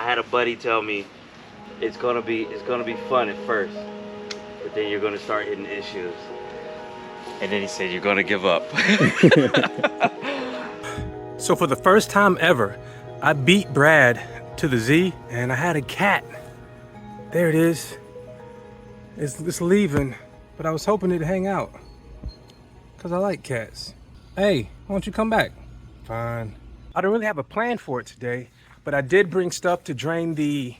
I had a buddy tell me it's gonna be fun at first, but then you're gonna start hitting issues. And then he said you're gonna give up. So for the first time ever, I beat Brad to the Z, and I had a cat. There it is. It's leaving, but I was hoping it'd hang out, because I like cats. Hey, why don't you come back? Fine. I don't really have a plan for it today, but I did bring stuff to drain the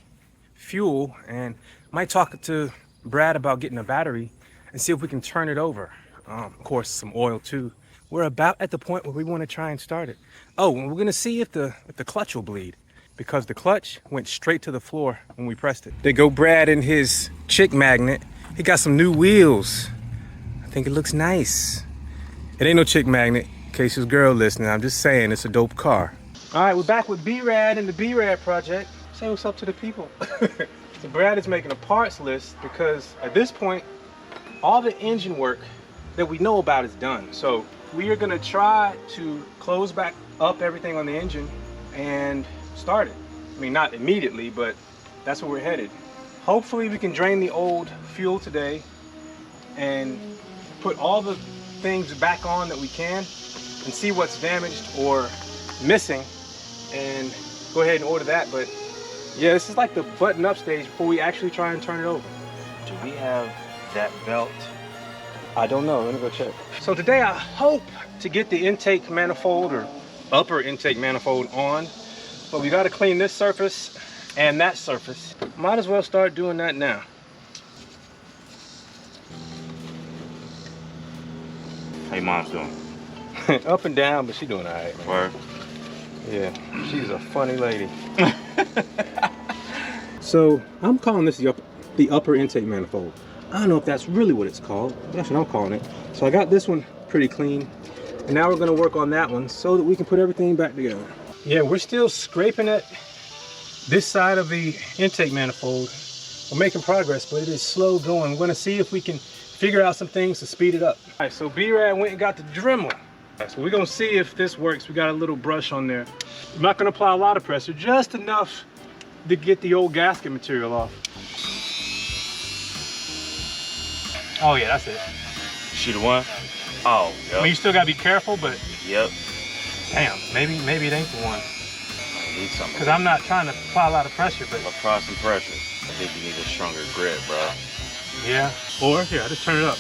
fuel, and might talk to Brad about getting a battery and see if we can turn it over. Of course, some oil too. We're about at the point where we want to try and start it. Oh, and we're gonna see if the clutch will bleed, because the clutch went straight to the floor when we pressed it. There go Brad and his chick magnet. He got some new wheels. I think it looks nice. It ain't no chick magnet, in case you's girl listening. I'm just saying it's a dope car. All right, we're back with B-Rad and the B-Rad project. Say what's up to the people. So Brad is making a parts list because at this point, all the engine work that we know about is done. So we are gonna try to close back up everything on the engine and start it. I mean, not immediately, but that's where we're headed. Hopefully we can drain the old fuel today and put all the things back on that we can and see what's damaged or missing and go ahead and order that. But yeah, this is like the button up stage before we actually try and turn it over. Do we have that belt? I don't know, let me go check. So today I hope to get the intake manifold or upper intake manifold on, but we gotta clean this surface and that surface. Might as well start doing that now. How your mom's doing? Up and down, but she's doing all right, man. Word. Yeah, she's a funny lady. So I'm calling this the upper intake manifold. I don't know if that's really what it's called, but that's what I'm calling it. So I got this one pretty clean, and now we're gonna work on that one so that we can put everything back together. Yeah, we're still scraping at this side of the intake manifold. We're making progress, but it is slow going. We're gonna see if we can figure out some things to speed it up. All right, so B-Rad went and got the Dremel. So we're gonna see if this works. We got a little brush on there. I'm not gonna apply a lot of pressure, just enough to get the old gasket material off. Oh yeah, that's it. She the one? Oh, yep. I mean, you still gotta be careful, but Yep. damn, maybe it ain't the one. I need something. Because I'm not trying to apply a lot of pressure, but Apply some pressure. I think you need a stronger grip, bro. yeah. Or here, I just turn it up.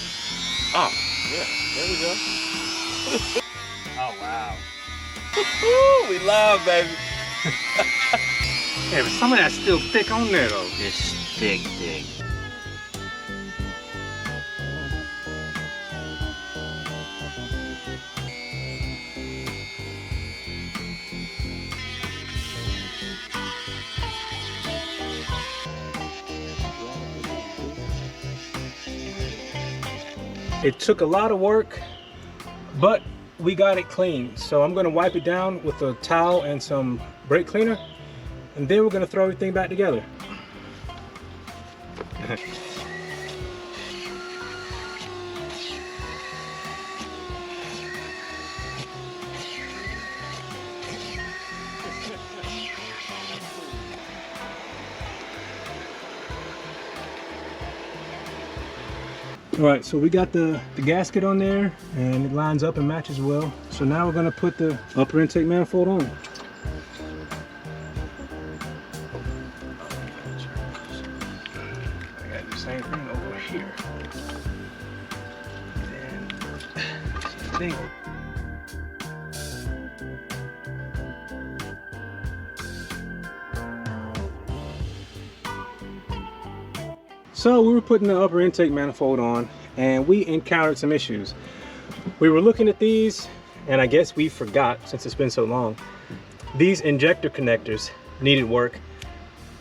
Oh, yeah. There we go. Oh wow. We love, baby. Yeah, but some of that's still thick on there though. It's thick. It took a lot of work, but we got it clean. So I'm gonna wipe it down with a towel and some brake cleaner, and then we're gonna throw everything back together. All right, so we got the gasket on there and it lines up and matches well. So now we're gonna put the upper intake manifold on. I got the same thing over here. And same thing. So we were putting the upper intake manifold on and we encountered some issues. We were looking at these and I guess we forgot, since it's been so long, these injector connectors needed work.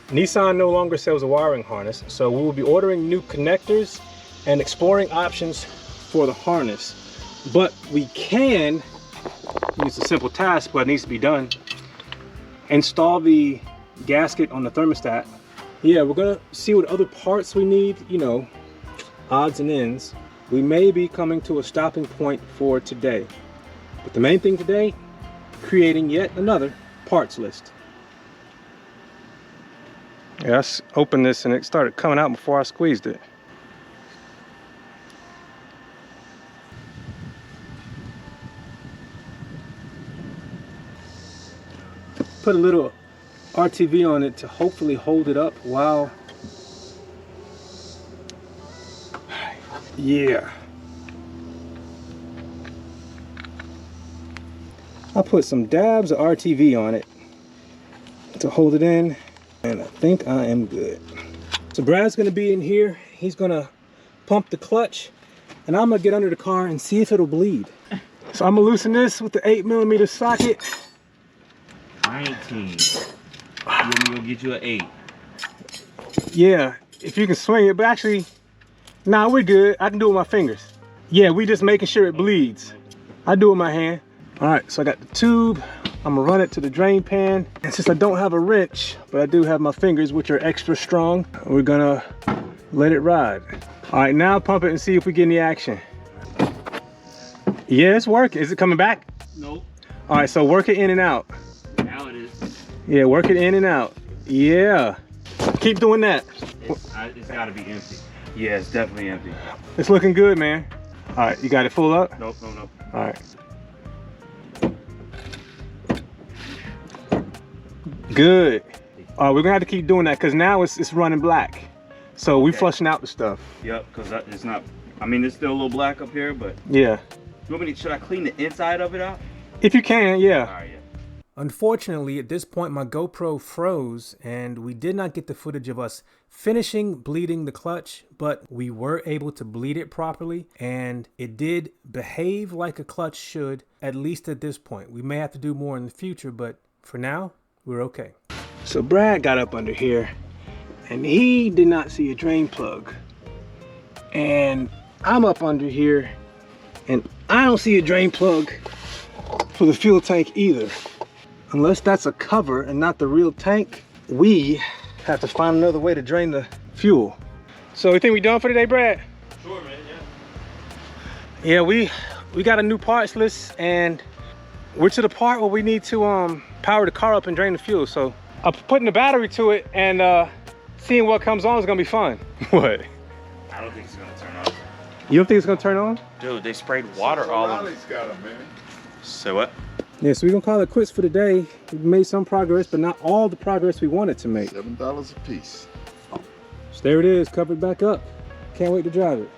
Nissan no longer sells a wiring harness, so we will be ordering new connectors and exploring options for the harness. But we can, it's a simple task but it needs to be done, install the gasket on the thermostat. Yeah, we're gonna see what other parts we need, you know, odds and ends. We may be coming to a stopping point for today. But the main thing today, creating yet another parts list. Yeah, I opened this and it started coming out before I squeezed it. Put a little RTV on it to hopefully hold it up while... Yeah. I put some dabs of RTV on it to hold it in, and I think I am good. So Brad's gonna be in here. He's gonna pump the clutch, and I'm gonna get under the car and see if it'll bleed. So I'm gonna loosen this with the 8mm socket. 19. I'm gonna get you an 8. Yeah, if you can swing it, but actually, nah, we're good. I can do it with my fingers. Yeah, we just making sure it bleeds. I do it with my hand. All right, so I got the tube. I'm gonna run it to the drain pan. And since I don't have a wrench, but I do have my fingers, which are extra strong, we're gonna let it ride. All right, now pump it and see if we get any action. Yeah, it's working. Is it coming back? Nope. All right, so work it in and out. Now it is. Yeah, work it in and out. Yeah. Keep doing that. It's gotta be empty. Yeah, it's definitely empty. It's looking good, man. All right, you got it full up? Nope, no, no. All right. Good. All right, we're gonna have to keep doing that because now it's running black. So we flushing out the stuff. Yep, because it's not, I mean, it's still a little black up here, but. Yeah. You want me to, should I clean the inside of it out? If you can, yeah. All right, yeah. Unfortunately, at this point, my GoPro froze and we did not get the footage of us finishing bleeding the clutch, but we were able to bleed it properly and it did behave like a clutch should, at least at this point. We may have to do more in the future, but for now, we're okay. So Brad got up under here and he did not see a drain plug. And I'm up under here and I don't see a drain plug for the fuel tank either. Unless that's a cover and not the real tank, we have to find another way to drain the fuel. So you think we done for today, Brad? Sure, man, yeah. Yeah, we got a new parts list and we're to the part where we need to power the car up and drain the fuel. So I'm putting the battery to it and seeing what comes on is gonna be fun. What? I don't think it's gonna turn on. You don't think it's gonna turn on? Dude, they sprayed water all over. So what? Yeah, so we're gonna call it quits for today. We've made some progress, but not all the progress we wanted to make. $7 a piece. So there it is, covered back up. Can't wait to drive it.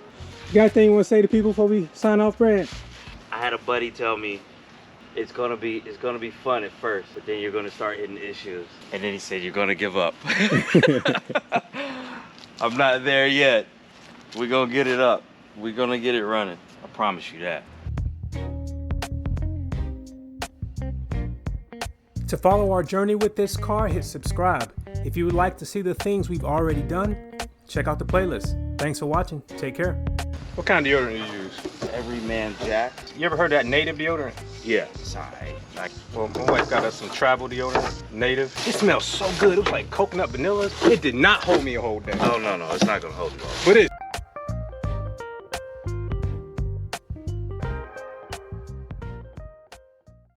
You got anything you want to say to people before we sign off, Brad? I had a buddy tell me it's gonna be fun at first, but then you're gonna start hitting issues. And then he said you're gonna give up. I'm not there yet. We're gonna get it up. We're gonna get it running. I promise you that. To follow our journey with this car, hit subscribe. If you would like to see the things we've already done, check out the playlist. Thanks for watching. Take care. What kind of deodorant do you use? Everyman Jack. You ever heard that native deodorant? Yeah. Sorry. Well, my wife got us some travel deodorant, native. It smells so good. It was like coconut vanilla. It did not hold me a whole day. Oh, no, it's not gonna hold you all. But it